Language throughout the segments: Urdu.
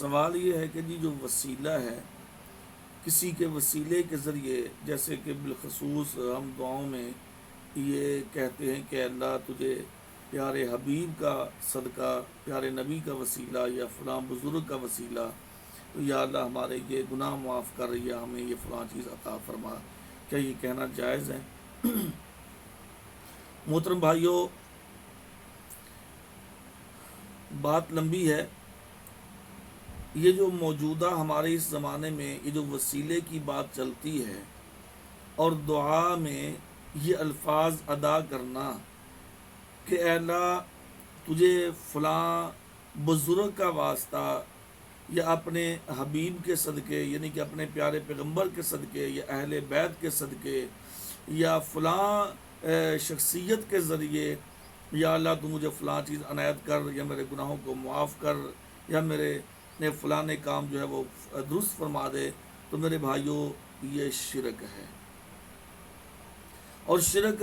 سوال یہ ہے کہ جی جو وسیلہ ہے، کسی کے وسیلے کے ذریعے، جیسے کہ بالخصوص ہم دعاؤں میں یہ کہتے ہیں کہ اللہ تجھے پیارے حبیب کا صدقہ، پیارے نبی کا وسیلہ یا فلاں بزرگ کا وسیلہ، یا اللہ ہمارے یہ گناہ معاف کر، یا ہمیں یہ فلاں چیز عطا فرما، کیا یہ کہنا جائز ہے؟ محترم بھائیوں، بات لمبی ہے۔ یہ جو موجودہ ہمارے اس زمانے میں یہ جو وسیلے کی بات چلتی ہے اور دعا میں یہ الفاظ ادا کرنا کہ اے اللہ تجھے فلاں بزرگ کا واسطہ یا اپنے حبیب کے صدقے، یعنی کہ اپنے پیارے پیغمبر کے صدقے یا اہل بیت کے صدقے یا فلاں شخصیت کے ذریعے، یا اللہ تو مجھے فلاں چیز عنایت کر، یا میرے گناہوں کو معاف کر، یا میرے فلاں کام جو ہے وہ درست فرما دے، تو میرے بھائیوں یہ شرک ہے۔ اور شرک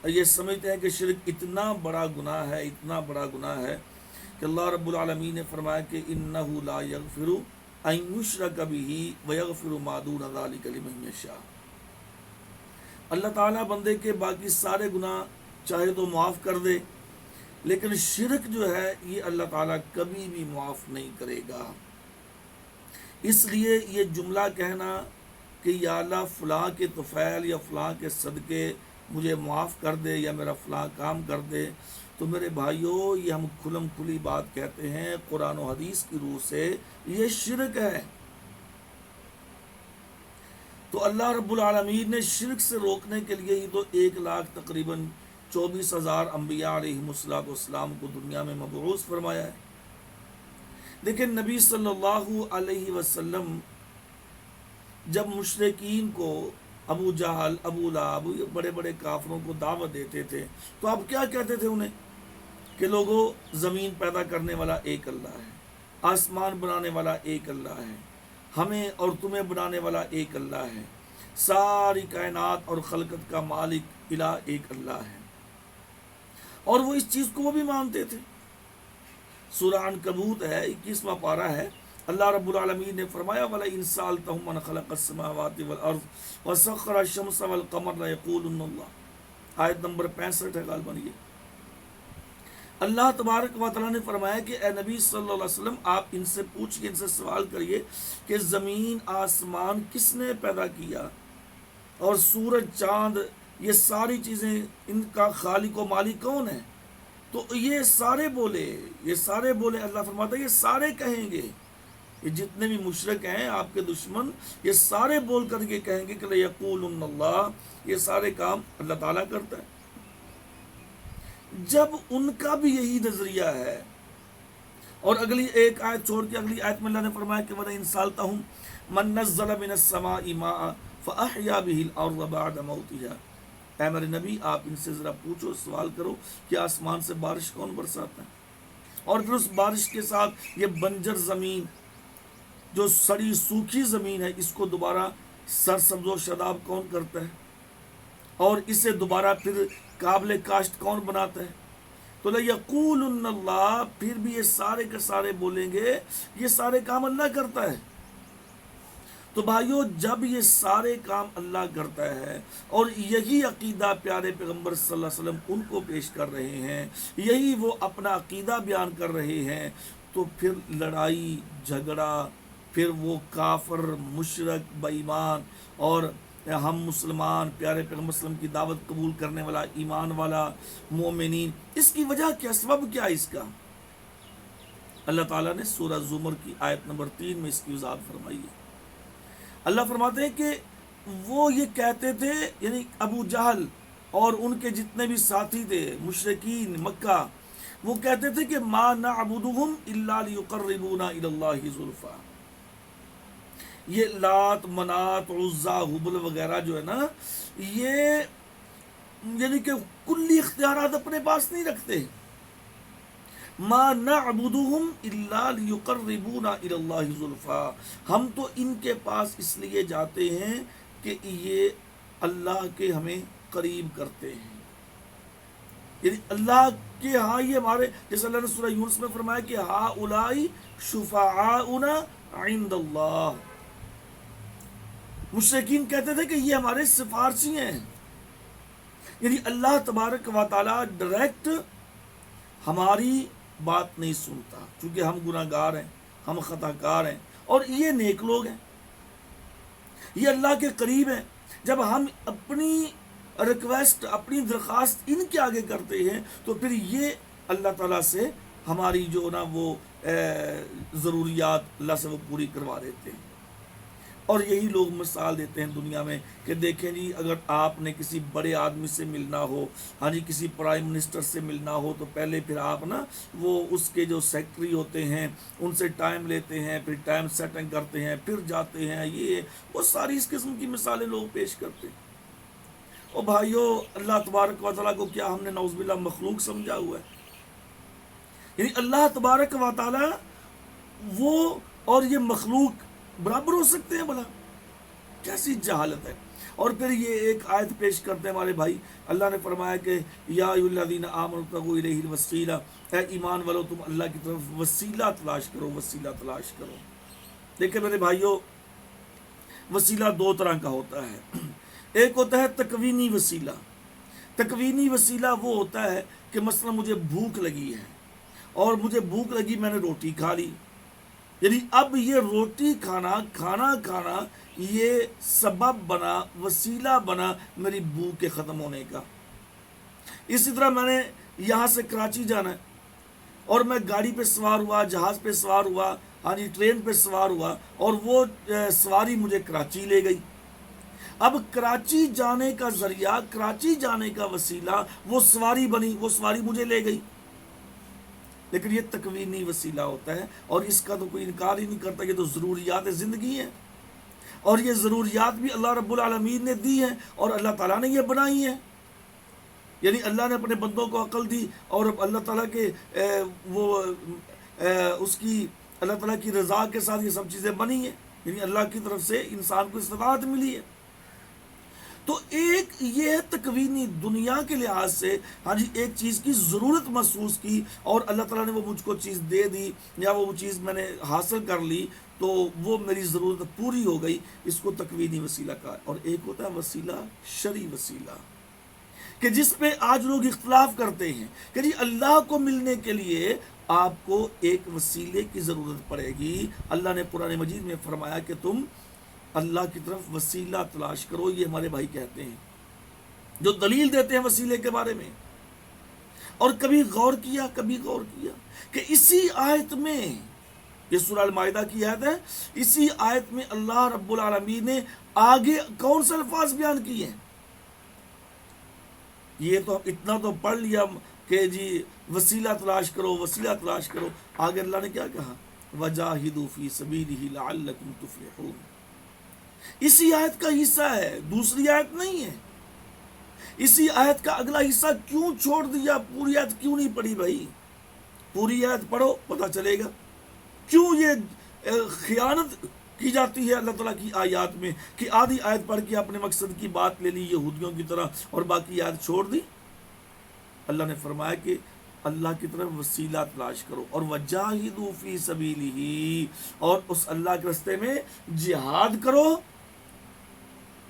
یہ سمجھتے ہیں کہ شرک اتنا بڑا گناہ ہے، اتنا بڑا گناہ ہے کہ اللہ رب العالمین نے فرمایا کہ انہ لا یغفر ان یشرک بہ ویغفر ما دون ذلک لمن یشاء۔ اللہ تعالیٰ بندے کے باقی سارے گناہ چاہے تو معاف کر دے، لیکن شرک جو ہے یہ اللہ تعالیٰ کبھی بھی معاف نہیں کرے گا۔ اس لیے یہ جملہ کہنا کہ یا اللہ فلاں کے طفیل یا فلاں کے صدقے مجھے معاف کر دے یا میرا فلاں کام کر دے، تو میرے بھائیوں یہ ہم کھلم کھلی بات کہتے ہیں قرآن و حدیث کی روح سے، یہ شرک ہے۔ تو اللہ رب العالمین نے شرک سے روکنے کے لیے ہی تو 1,00,000 تقریباً 24,000 انبیاء علیہم السلام کو دنیا میں مبعوث فرمایا ہے۔ لیکن نبی صلی اللہ علیہ وسلم جب مشرکین کو، ابو جہل، ابو لہب، بڑے بڑے کافروں کو دعوت دیتے تھے تو اب کیا کہتے تھے انہیں کہ لوگوں زمین پیدا کرنے والا ایک اللہ ہے، آسمان بنانے والا ایک اللہ ہے، ہمیں اور تمہیں بنانے والا ایک اللہ ہے، ساری کائنات اور خلقت کا مالک الہ ایک اللہ ہے، اور وہ اس چیز کو وہ بھی مانتے تھے۔ سورہ عنکبوت ہے، 21واں پارہ ہے، اللہ رب العالمین نے فرمایا وَلَئِن سَأَلْتَهُم مَّنْ خَلَقَ السَّمَاوَاتِ وَالْأَرْضَ وَسَخَّرَ الشَّمْسَ وَالْقَمَرَ لَيَقُولُنَّ اللَّهُ، آیت نمبر 65 ہے غالباً یہ۔ اللہ تبارک و تعالیٰ نے فرمایا کہ اے نبی صلی اللہ علیہ وسلم آپ ان سے پوچھئے، ان سے سوال کریے کہ زمین آسمان کس نے پیدا کیا، اور سورج چاند یہ ساری چیزیں ان کا خالق و مالک کون ہے؟ تو یہ سارے بولے اللہ فرماتا ہے یہ سارے کہیں گے، یہ جتنے بھی مشرک ہیں آپ کے دشمن، یہ سارے بول کر کے کہیں گے کہ لَيَقُولُنَّ اللَّهُ، یہ سارے کام اللہ تعالیٰ کرتا ہے۔ جب ان کا بھی یہی نظریہ ہے، اور اگلی ایک آیت چھوڑ کے اگلی آیت میں اللہ نے فرمایا کہ وَلَئِن سَأَلْتَهُم مَّن نَّزَّلَ مِنَ السَّمَاءِ مَاءً فَأَحْيَا بِهِ الْأَرْضَ بَعْدَ مَوْتِهَا، اے میرے نبی آپ ان سے ذرا پوچھو، سوال کرو کہ آسمان سے بارش کون برساتا ہے، اور پھر اس بارش کے ساتھ یہ بنجر زمین، جو سڑی سوکھی زمین ہے، اس کو دوبارہ سرسبز و شاداب کون کرتا ہے، اور اسے دوبارہ پھر قابل کاشت کون بناتا ہے؟ تو لَيَقُولُنَّ اللَّهُ، پھر بھی یہ سارے کے سارے بولیں گے یہ سارے کام اللہ کرتا ہے۔ تو بھائیو جب یہ سارے کام اللہ کرتا ہے اور یہی عقیدہ پیارے پیغمبر صلی اللہ علیہ وسلم ان کو پیش کر رہے ہیں، یہی وہ اپنا عقیدہ بیان کر رہے ہیں، تو پھر لڑائی جھگڑا، پھر وہ کافر مشرک بے ایمان اور ہم مسلمان پیارے پیغمبر صلی اللہ علیہ وسلم کی دعوت قبول کرنے والا ایمان والا مومنین، اس کی وجہ کیا، سبب کیا اس کا؟ اللہ تعالیٰ نے سورہ زمر کی آیت نمبر 3 میں اس کی وضاحت فرمائی ہے۔ اللہ فرماتے ہیں کہ وہ یہ کہتے تھے، یعنی ابو جہل اور ان کے جتنے بھی ساتھی تھے مشرکین مکہ، وہ کہتے تھے کہ ما نعبدہم الا لیقربونا الی اللہ زلفیٰ، یہ لات منات عزا ہبل وغیرہ جو ہے نا، یہ یعنی کہ کلی اختیارات اپنے پاس نہیں رکھتے۔ ما نعبدہم الا لیقربونا الی اللہ زلفیٰ، ہم تو ان کے پاس اس لیے جاتے ہیں کہ یہ اللہ کے ہمیں قریب کرتے ہیں۔ یعنی اللہ کے ہاں یہ ہمارے، جیسے اللہ نے سورہ یونس میں فرمایا کہ ہا اولائی شفعاؤنا عند اللہ، مشرکین کہتے تھے کہ یہ ہمارے سفارشی ہیں، یعنی اللہ تبارک و تعالیٰ ڈائریکٹ ہماری بات نہیں سنتا، چونکہ ہم گناہ گار ہیں، ہم خطا کار ہیں، اور یہ نیک لوگ ہیں، یہ اللہ کے قریب ہیں۔ جب ہم اپنی ریکویسٹ، اپنی درخواست ان کے آگے کرتے ہیں تو پھر یہ اللہ تعالیٰ سے ہماری جو نا وہ ضروریات اللہ سے وہ پوری کروا دیتے ہیں۔ اور یہی لوگ مثال دیتے ہیں دنیا میں کہ دیکھیں جی، اگر آپ نے کسی بڑے آدمی سے ملنا ہو، ہاں جی کسی پرائم منسٹر سے ملنا ہو، تو پہلے پھر آپ نا وہ اس کے جو سیکٹری ہوتے ہیں ان سے ٹائم لیتے ہیں، پھر ٹائم سیٹنگ کرتے ہیں، پھر جاتے ہیں، یہ وہ ساری اس قسم کی مثالیں لوگ پیش کرتے ہیں۔ اور بھائیو، اللہ تبارک و تعالیٰ کو کیا ہم نے نعوذ باللہ مخلوق سمجھا ہوا ہے؟ یعنی اللہ تبارک و تعالیٰ وہ اور یہ مخلوق برابر ہو سکتے ہیں؟ بھلا کیسی جہالت ہے۔ اور پھر یہ ایک آیت پیش کرتے ہیں ہمارے بھائی، اللہ نے فرمایا کہ یا ایھا الذین آمنوا ابتغوا الیہ الوسیلہ، اے ایمان والو تم اللہ کی طرف وسیلہ تلاش کرو، وسیلہ تلاش کرو۔ دیکھیں میرے بھائیو، وسیلہ دو طرح کا ہوتا ہے، ایک ہوتا ہے تکوینی وسیلہ۔ تکوینی وسیلہ وہ ہوتا ہے کہ مثلا مجھے بھوک لگی ہے اور مجھے بھوک لگی، میں نے روٹی کھا لی، یعنی اب یہ روٹی کھانا، کھانا کھانا یہ سبب بنا، وسیلہ بنا میری بھوک کے ختم ہونے کا۔ اسی طرح میں نے یہاں سے کراچی جانا ہے اور میں گاڑی پہ سوار ہوا، جہاز پہ سوار ہوا، ہاں جی ٹرین پہ سوار ہوا، اور وہ سواری مجھے کراچی لے گئی۔ اب کراچی جانے کا ذریعہ، کراچی جانے کا وسیلہ وہ سواری بنی، وہ سواری مجھے لے گئی، لیکن یہ تکوینی وسیلہ ہوتا ہے، اور اس کا تو کوئی انکار ہی نہیں کرتا، یہ تو ضروریات زندگی ہیں، اور یہ ضروریات بھی اللہ رب العالمین نے دی ہیں اور اللہ تعالیٰ نے یہ بنائی ہیں۔ یعنی اللہ نے اپنے بندوں کو عقل دی، اور اللہ تعالیٰ کے اس کی اللہ تعالیٰ کی رضا کے ساتھ یہ سب چیزیں بنی ہیں، یعنی اللہ کی طرف سے انسان کو استطاعت ملی ہے۔ تو ایک یہ ہے تکوینی، دنیا کے لحاظ سے ہاں جی ایک چیز کی ضرورت محسوس کی، اور اللہ تعالیٰ نے وہ مجھ کو چیز دے دی، یا وہ چیز میں نے حاصل کر لی تو وہ میری ضرورت پوری ہو گئی، اس کو تکوینی وسیلہ کہا۔ اور ایک ہوتا ہے وسیلہ شرعی وسیلہ، کہ جس پہ آج لوگ اختلاف کرتے ہیں کہ جی اللہ کو ملنے کے لیے آپ کو ایک وسیلے کی ضرورت پڑے گی۔ اللہ نے قرآن مجید میں فرمایا کہ تم اللہ کی طرف وسیلہ تلاش کرو، یہ ہمارے بھائی کہتے ہیں جو دلیل دیتے ہیں وسیلے کے بارے میں۔ اور کبھی غور کیا کہ اسی آیت میں، یہ سورہ المائدہ کی آیت ہے، اسی آیت میں اللہ رب العالمین نے آگے کون سے الفاظ بیان کیے ہیں؟ یہ تو اتنا تو پڑھ لیا کہ جی وسیلہ تلاش کرو، وسیلہ تلاش کرو، آگے اللہ نے کیا کہا؟ وَجَاهِدُوا فِي سَبِيلِهِ لَعَلَّكُمْ تُفْلِحُونَ۔ اسی آیت کا حصہ ہے، دوسری آیت نہیں ہے۔ اسی آیت کا اگلا حصہ کیوں چھوڑ دیا؟ پوری آیت کیوں نہیں پڑھی بھائی؟ پوری آیت پڑھو، پتہ چلے گا کیوں یہ خیانت کی جاتی ہے اللہ تعالیٰ کی آیات میں، کہ آدھی آیت پڑھ کے اپنے مقصد کی بات لے لی یہودیوں کی طرح اور باقی آیت چھوڑ دی۔ اللہ نے فرمایا کہ اللہ کی طرف وسیلہ تلاش کرو، اور وجاہدوا فی سبیلہ، اور اس اللہ کے راستے میں جہاد کرو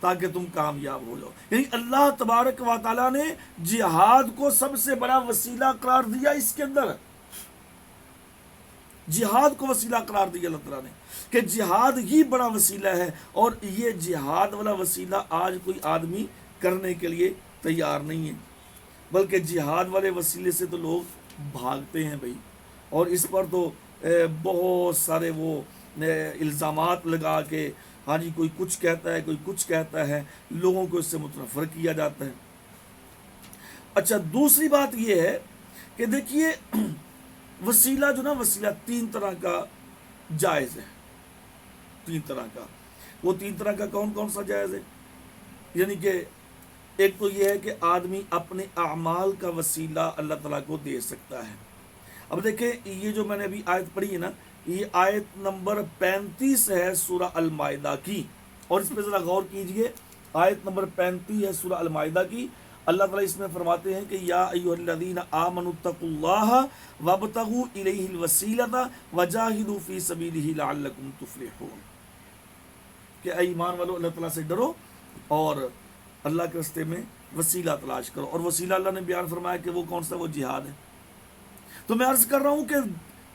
تاکہ تم کامیاب ہو جاؤ۔ یعنی اللہ تبارک و تعالیٰ نے جہاد کو سب سے بڑا وسیلہ قرار دیا، اس کے اندر جہاد کو وسیلہ قرار دیا اللہ تعالیٰ نے، کہ جہاد ہی بڑا وسیلہ ہے، اور یہ جہاد والا وسیلہ آج کوئی آدمی کرنے کے لیے تیار نہیں ہے، بلکہ جہاد والے وسیلے سے تو لوگ بھاگتے ہیں بھائی، اور اس پر تو بہت سارے وہ الزامات لگا کے ہاں جی کوئی کچھ کہتا ہے، کوئی کچھ کہتا ہے، لوگوں کو اس سے متنفر کیا جاتا ہے۔ اچھا، دوسری بات یہ ہے کہ دیکھیے وسیلہ جو نا، وسیلہ تین طرح کا جائز ہے، تین طرح کا۔ وہ تین طرح کا کون کون سا جائز ہے؟ یعنی کہ ایک تو یہ ہے کہ آدمی اپنے اعمال کا وسیلہ اللہ تعالیٰ کو دے سکتا ہے۔ اب دیکھیں یہ جو میں نے ابھی آیت پڑھی ہے نا، یہ آیت نمبر 35 ہے سورہ المائدہ کی، اور اس پہ ذرا غور کیجئے۔ آیت نمبر 35 ہے سورہ المائدہ کی، اللہ تعالیٰ اس میں فرماتے ہیں کہ یا ایھا الذین آمنوا اتقوا اللہ وابتغوا الیہ الوسیلۃ وجاہدوا فی سبیلہ لعلکم تفلحون، کہ اے ایمان والو اللہ تعالیٰ سے ڈرو اور اللہ کے راستے میں وسیلہ تلاش کرو، اور وسیلہ اللہ نے بیان فرمایا کہ وہ کون سا، وہ جہاد ہے۔ تو میں عرض کر رہا ہوں کہ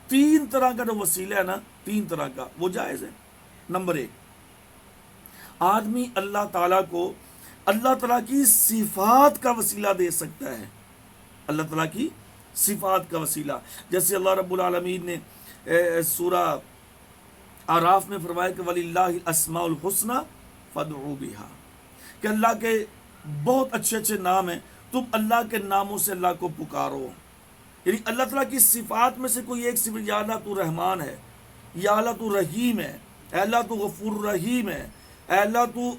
3 طرح کا جو وسیلہ ہے نا، 3 طرح کا، وہ جائز ہے۔ نمبر 1، آدمی اللہ تعالیٰ کو اللہ تعالیٰ کی صفات کا وسیلہ دے سکتا ہے، اللہ تعالیٰ کی صفات کا وسیلہ، جیسے اللہ رب العالمین نے سورہ اعراف میں فرمایا کہ وَلِلَّهِ الْأَسْمَاءُ الْحُسْنَى فَادْعُوا بِهَا، کہ اللہ کے بہت اچھے اچھے نام ہیں، تم اللہ کے ناموں سے اللہ کو پکارو۔ یعنی اللہ تعالیٰ کی صفات میں سے کوئی ایک صفت، یا اللہ تو رحمان ہے، یا اللہ تو رحیم ہے، اے اللہ تو غفور رحیم ہے، اے اللہ تو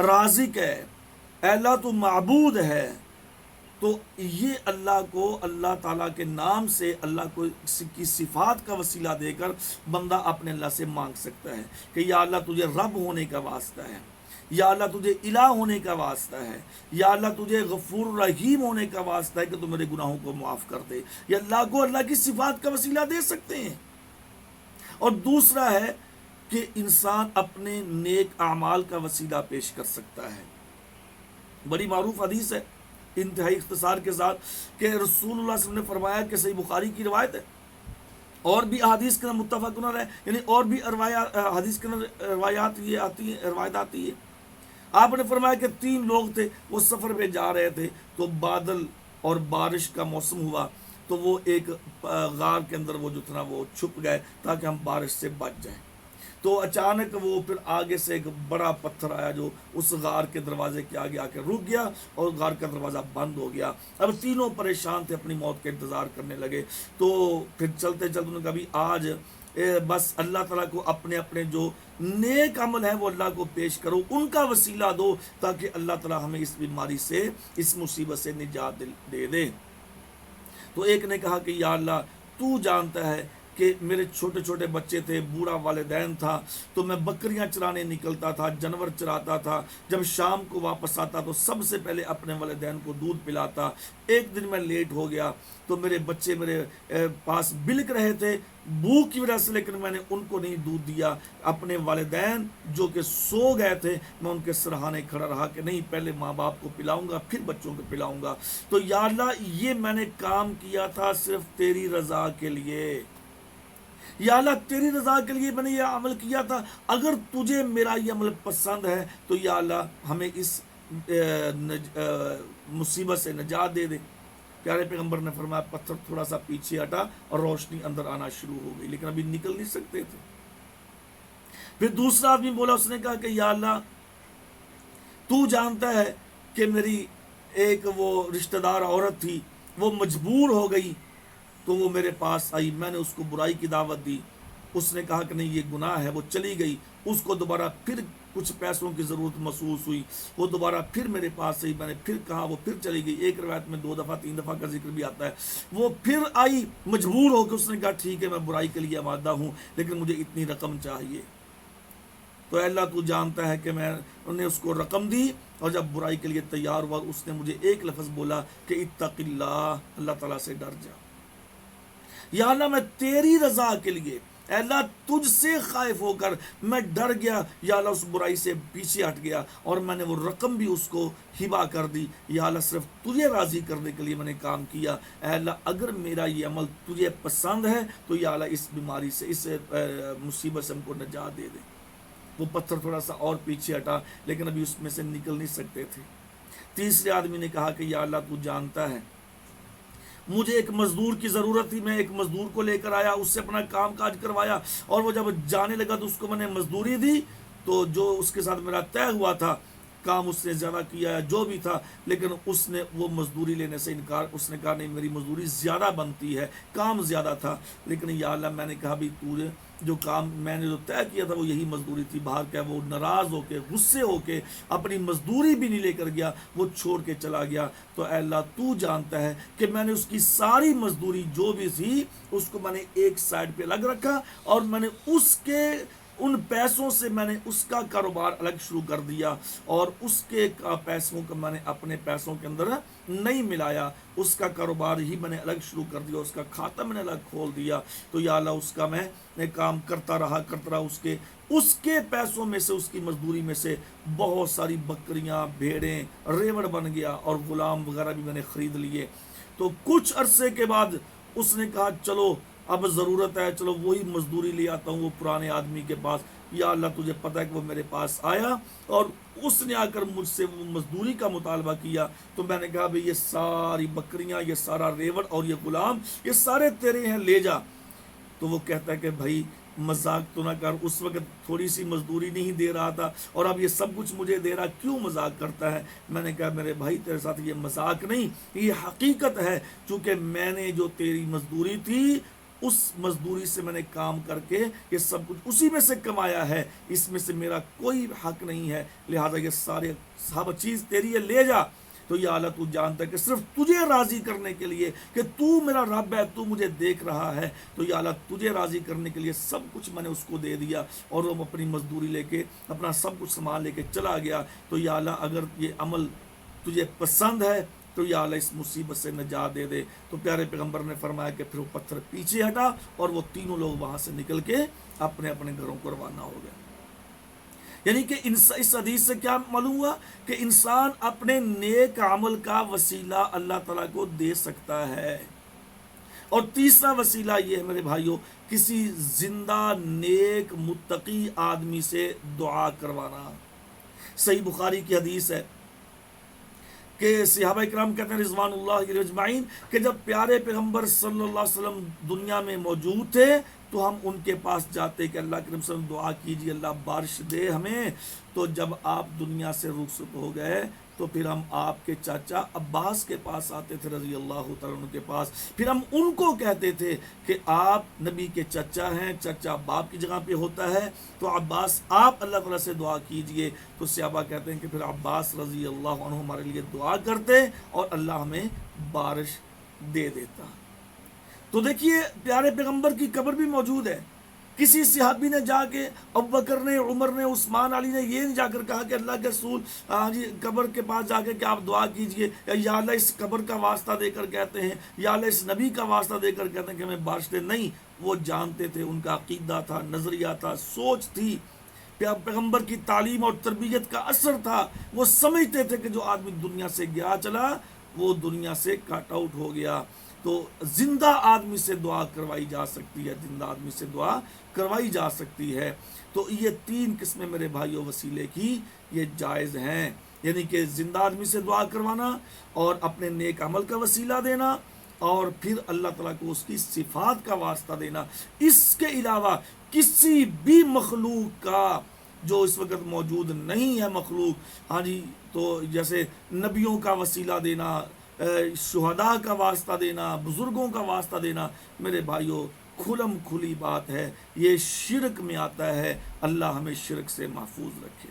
رازق ہے، اے اللہ تو معبود ہے، تو یہ اللہ کو اللہ تعالیٰ کے نام سے اللہ کو کی صفات کا وسیلہ دے کر بندہ اپنے اللہ سے مانگ سکتا ہے کہ یا اللہ تجھے رب ہونے کا واسطہ ہے، یا اللہ تجھے الہ ہونے کا واسطہ ہے، یا اللہ تجھے غفور رحیم ہونے کا واسطہ ہے کہ تو میرے گناہوں کو معاف کر دے، یا اللہ کو اللہ کی صفات کا وسیلہ دے سکتے ہیں۔ اور دوسرا ہے کہ انسان اپنے نیک اعمال کا وسیلہ پیش کر سکتا ہے۔ بڑی معروف حدیث ہے انتہائی اختصار کے ساتھ کہ رسول اللہ صلی اللہ علیہ وسلم نے فرمایا کہ صحیح بخاری کی روایت ہے، اور بھی احادیث کے اندر متفق ہے، یعنی اور بھی حدیث کے اندر روایت آتی ہے۔ آپ نے فرمایا کہ 3 لوگ تھے، وہ سفر پہ جا رہے تھے، تو بادل اور بارش کا موسم ہوا، تو وہ ایک غار کے اندر وہ جو تھا وہ چھپ گئے تاکہ ہم بارش سے بچ جائیں۔ تو اچانک وہ پھر آگے سے ایک بڑا پتھر آیا جو اس غار کے دروازے کے آگے آ کے رک گیا، اور غار کا دروازہ بند ہو گیا۔ اب تینوں پریشان تھے، اپنی موت کا انتظار کرنے لگے۔ تو پھر چلتے چلتے انہوں نے کہا بھی آج بس اللہ تعالیٰ کو اپنے اپنے جو نیک عمل ہیں وہ اللہ کو پیش کرو، ان کا وسیلہ دو، تاکہ اللہ تعالیٰ ہمیں اس بیماری سے، اس مصیبت سے نجات دے دے۔ تو ایک نے کہا کہ یا اللہ تو جانتا ہے کہ میرے چھوٹے چھوٹے بچے تھے، بوڑھا والدین تھا، تو میں بکریاں چرانے نکلتا تھا، جانور چراتا تھا، جب شام کو واپس آتا تو سب سے پہلے اپنے والدین کو دودھ پلاتا۔ ایک دن میں لیٹ ہو گیا تو میرے بچے میرے پاس بلک رہے تھے بھوک کی وجہ سے، لیکن میں نے ان کو نہیں دودھ دیا۔ اپنے والدین جو کہ سو گئے تھے، میں ان کے سرہانے کھڑا رہا کہ نہیں، پہلے ماں باپ کو پلاؤں گا پھر بچوں کو پلاؤں گا۔ تو یا اللہ یہ میں نے کام کیا تھا صرف تیری رضا کے لیے، یا اللہ تیری رضا کے لیے میں نے یہ عمل کیا تھا، اگر تجھے میرا یہ عمل پسند ہے تو یا اللہ ہمیں اس مصیبت سے نجات دے دے۔ پیارے پیغمبر نے فرمایا پتھر تھوڑا سا پیچھے ہٹا اور روشنی اندر آنا شروع ہو گئی، لیکن ابھی نکل نہیں سکتے تھے۔ پھر دوسرا آدمی بولا، اس نے کہا کہ یا اللہ تو جانتا ہے کہ میری ایک وہ رشتہ دار عورت تھی، وہ مجبور ہو گئی تو وہ میرے پاس آئی، میں نے اس کو برائی کی دعوت دی، اس نے کہا کہ نہیں یہ گناہ ہے، وہ چلی گئی، اس کو دوبارہ پھر کچھ پیسوں کی ضرورت محسوس ہوئی، وہ دوبارہ پھر میرے پاس آئی، میں نے پھر کہا، وہ پھر چلی گئی۔ ایک روایت میں 2 دفعہ 3 دفعہ کا ذکر بھی آتا ہے۔ وہ پھر آئی مجبور ہو کے، اس نے کہا ٹھیک ہے میں برائی کے لیے آمادہ ہوں، لیکن مجھے اتنی رقم چاہیے۔ تو اللہ تو جانتا ہے کہ میں نے اس کو رقم دی، اور جب برائی کے لیے تیار ہوا اس نے مجھے ایک لفظ بولا کہ اتق اللہ، اللہ تعالیٰ سے ڈر جا۔ یا اللہ میں تیری رضا کے لیے، اے اللہ تجھ سے خائف ہو کر میں ڈر گیا، یا اللہ اس برائی سے پیچھے ہٹ گیا، اور میں نے وہ رقم بھی اس کو ہبا کر دی۔ یا اللہ صرف تجھے راضی کرنے کے لیے میں نے کام کیا، اے اللہ اگر میرا یہ عمل تجھے پسند ہے تو یا اللہ اس بیماری سے، اس مصیبت سے ہم کو نجات دے دے۔ وہ پتھر تھوڑا سا اور پیچھے ہٹا، لیکن ابھی اس میں سے نکل نہیں سکتے تھے۔ تیسرے آدمی نے کہا کہ یا اللہ تو جانتا ہے مجھے ایک مزدور کی ضرورت تھی، میں ایک مزدور کو لے کر آیا، اس سے اپنا کام کاج کروایا، اور وہ جب جانے لگا تو اس کو میں نے مزدوری دی، تو جو اس کے ساتھ میرا طے ہوا تھا، کام اس نے زیادہ کیا جو بھی تھا، لیکن اس نے وہ مزدوری لینے سے انکار، اس نے کہا نہیں میری مزدوری زیادہ بنتی ہے، کام زیادہ تھا۔ لیکن یا اللہ میں نے کہا بھی تجھے جو کام میں نے جو طے کیا تھا وہ یہی مزدوری تھی، باہر کیا وہ ناراض ہو کے، غصے ہو کے اپنی مزدوری بھی نہیں لے کر گیا، وہ چھوڑ کے چلا گیا۔ تو اے اللہ تو جانتا ہے کہ میں نے اس کی ساری مزدوری جو بھی تھی اس کو میں نے ایک سائڈ پہ الگ رکھا، اور میں نے اس کے ان پیسوں سے میں نے اس کا کاروبار الگ شروع کر دیا اور اس کے پیسوں کو میں نے اپنے پیسوں کے اندر نہیں ملایا، اس کا کاروبار ہی میں نے الگ شروع کر دیا، اس کا کھاتہ میں نے الگ کھول دیا۔ تو یا اللہ اس کا میں کام کرتا رہا اس کے پیسوں میں سے، اس کی مزدوری میں سے بہت ساری بکریاں، بھیڑیں، ریوڑ بن گیا اور غلام وغیرہ بھی میں نے خرید لیے۔ تو کچھ عرصے کے بعد اس نے کہا چلو اب ضرورت ہے، چلو وہی مزدوری لے آتا ہوں وہ پرانے آدمی کے پاس۔ یا اللہ تجھے پتہ ہے کہ وہ میرے پاس آیا اور اس نے آ کر مجھ سے وہ مزدوری کا مطالبہ کیا، تو میں نے کہا بھئی یہ ساری بکریاں، یہ سارا ریوڑ اور یہ غلام، یہ سارے تیرے ہیں، لے جا۔ تو وہ کہتا ہے کہ بھائی مذاق تو نہ کر، اس وقت تھوڑی سی مزدوری نہیں دے رہا تھا اور اب یہ سب کچھ مجھے دے رہا، کیوں مذاق کرتا ہے؟ میں نے کہا میرے بھائی تیرے ساتھ یہ مذاق نہیں، یہ حقیقت ہے، چونکہ میں نے جو تیری مزدوری تھی اس مزدوری سے میں نے کام کر کے یہ سب کچھ اسی میں سے کمایا ہے، اس میں سے میرا کوئی حق نہیں ہے، لہذا یہ سارے سب چیز تیری ہے، لے جا۔ تو یا اللہ تو جانتا ہے کہ صرف تجھے راضی کرنے کے لیے کہ تو میرا رب ہے، تو مجھے دیکھ رہا ہے، تو یا اللہ تجھے راضی کرنے کے لیے سب کچھ میں نے اس کو دے دیا اور وہ اپنی مزدوری لے کے اپنا سب کچھ سامان لے کے چلا گیا۔ تو یا اللہ اگر یہ عمل تجھے پسند ہے تو یا اللہ اس مصیبت سے نجات دے دے۔ تو پیارے پیغمبر نے فرمایا کہ پھر وہ پتھر پیچھے ہٹا اور وہ تینوں لوگ وہاں سے نکل کے اپنے اپنے گھروں کو روانہ ہو گئے۔ یعنی کہ اس حدیث سے کیا معلوم ہوا کہ انسان اپنے نیک عمل کا وسیلہ اللہ تعالیٰ کو دے سکتا ہے۔ اور تیسرا وسیلہ یہ ہے میرے بھائیوں، کسی زندہ نیک متقی آدمی سے دعا کروانا۔ صحیح بخاری کی حدیث ہے کہ صحابہ کرام کہتے ہیں رضوان اللہ علیہم اجمعین کہ جب پیارے پیغمبر صلی اللہ علیہ وسلم دنیا میں موجود تھے تو ہم ان کے پاس جاتے کہ اللہ کے رسول دعا کیجیے اللہ بارش دے ہمیں۔ تو جب آپ دنیا سے رخصت ہو گئے تو پھر ہم آپ کے چاچا عباس کے پاس آتے تھے رضی اللہ تعالیٰ عنہ کے پاس، پھر ہم ان کو کہتے تھے کہ آپ نبی کے چچا ہیں، چچا باپ کی جگہ پہ ہوتا ہے، تو عباس آپ اللہ تعالیٰ سے دعا کیجئے۔ تو صحابہ کہتے ہیں کہ پھر عباس رضی اللہ عنہ ہمارے لیے دعا کرتے اور اللہ ہمیں بارش دے دیتا۔ تو دیکھیے پیارے پیغمبر کی قبر بھی موجود ہے، کسی صحابی نے جا کے ابوبکر نے، عمر نے، عثمان علی نے یہ نہیں جا کر کہا کہ اللہ کے رسول جی قبر کے پاس جا کے کہ آپ دعا کیجئے یا اللہ اس قبر کا واسطہ دے کر کہتے ہیں یا اللہ اس نبی کا واسطہ دے کر کہتے ہیں کہ ہمیں بارش دے۔ نہیں، وہ جانتے تھے، ان کا عقیدہ تھا، نظریہ تھا، سوچ تھی، پیغمبر کی تعلیم اور تربیت کا اثر تھا، وہ سمجھتے تھے کہ جو آدمی دنیا سے گیا چلا وہ دنیا سے کٹ آؤٹ ہو گیا۔ تو زندہ آدمی سے دعا کروائی جا سکتی ہے، زندہ آدمی سے دعا کروائی جا سکتی ہے۔ تو یہ تین قسمیں میرے بھائیوں وسیلے کی یہ جائز ہیں، یعنی کہ زندہ آدمی سے دعا کروانا اور اپنے نیک عمل کا وسیلہ دینا اور پھر اللہ تعالیٰ کو اس کی صفات کا واسطہ دینا۔ اس کے علاوہ کسی بھی مخلوق کا جو اس وقت موجود نہیں ہے مخلوق، ہاں جی، تو جیسے نبیوں کا وسیلہ دینا، شہداء کا واسطہ دینا، بزرگوں کا واسطہ دینا، میرے بھائیوں کھلم کھلی بات ہے، یہ شرک میں آتا ہے۔ اللہ ہمیں شرک سے محفوظ رکھے۔